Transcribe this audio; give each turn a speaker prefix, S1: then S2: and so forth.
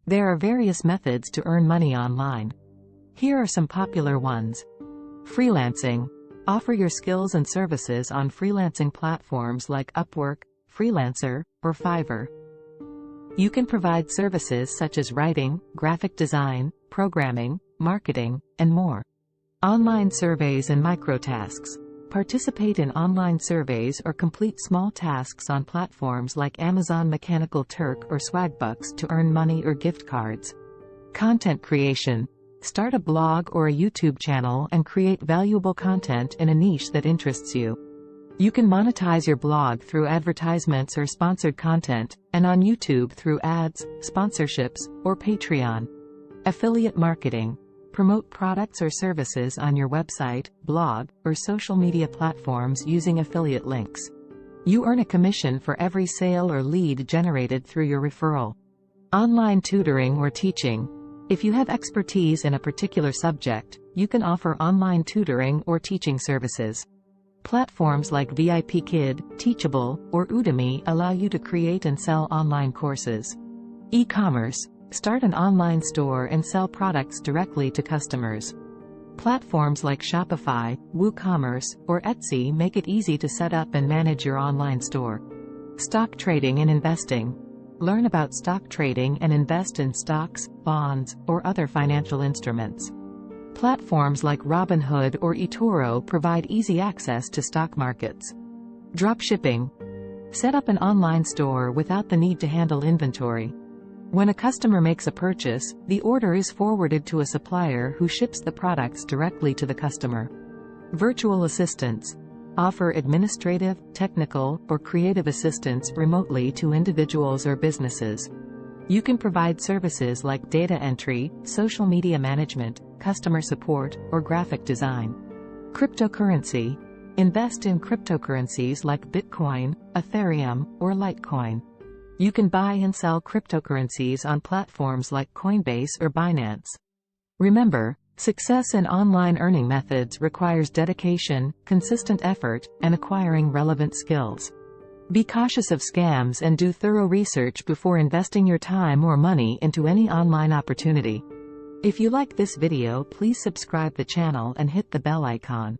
S1: There are various methods to earn money online. Here are some popular ones. Freelancing. Offer your skills and services on freelancing platforms like Upwork, Freelancer, or Fiverr. You can provide services such as writing, graphic design, programming, marketing, and more. Online surveys and microtasks. Participate in online surveys or complete small tasks on platforms like Amazon Mechanical Turk or Swagbucks to earn money or gift cards. Content creation. Start a blog or a YouTube channel and create valuable content in a niche that interests you. You can monetize your blog through advertisements or sponsored content, and on YouTube through ads, sponsorships, or Patreon. Affiliate marketing. Promote products or services on your website, blog, or social media platforms using affiliate links. You earn a commission for every sale or lead generated through your referral. Online tutoring or teaching. If you have expertise in a particular subject, you can offer online tutoring or teaching services. Platforms like VIPKid, Teachable, or Udemy allow you to create and sell online courses. E-commerce. Start an online store and sell products directly to customers. Platforms like Shopify, WooCommerce, or Etsy make it easy to set up and manage your online store. Stock trading and investing. Learn about stock trading and invest in stocks, bonds, or other financial instruments. Platforms like Robinhood or eToro provide easy access to stock markets. Dropshipping. Set up an online store without the need to handle inventory. When a customer makes a purchase, the order is forwarded to a supplier who ships the products directly to the customer. Virtual assistants. Offer administrative, technical, or creative assistance remotely to individuals or businesses. You can provide services like data entry, social media management, customer support, or graphic design. Cryptocurrency. Invest in cryptocurrencies like Bitcoin, Ethereum, or Litecoin. You can buy and sell cryptocurrencies on platforms like Coinbase or Binance. Remember, success in online earning methods requires dedication, consistent effort, and acquiring relevant skills. Be cautious of scams and do thorough research before investing your time or money into any online opportunity. If you like this video, please subscribe the channel and hit the bell icon.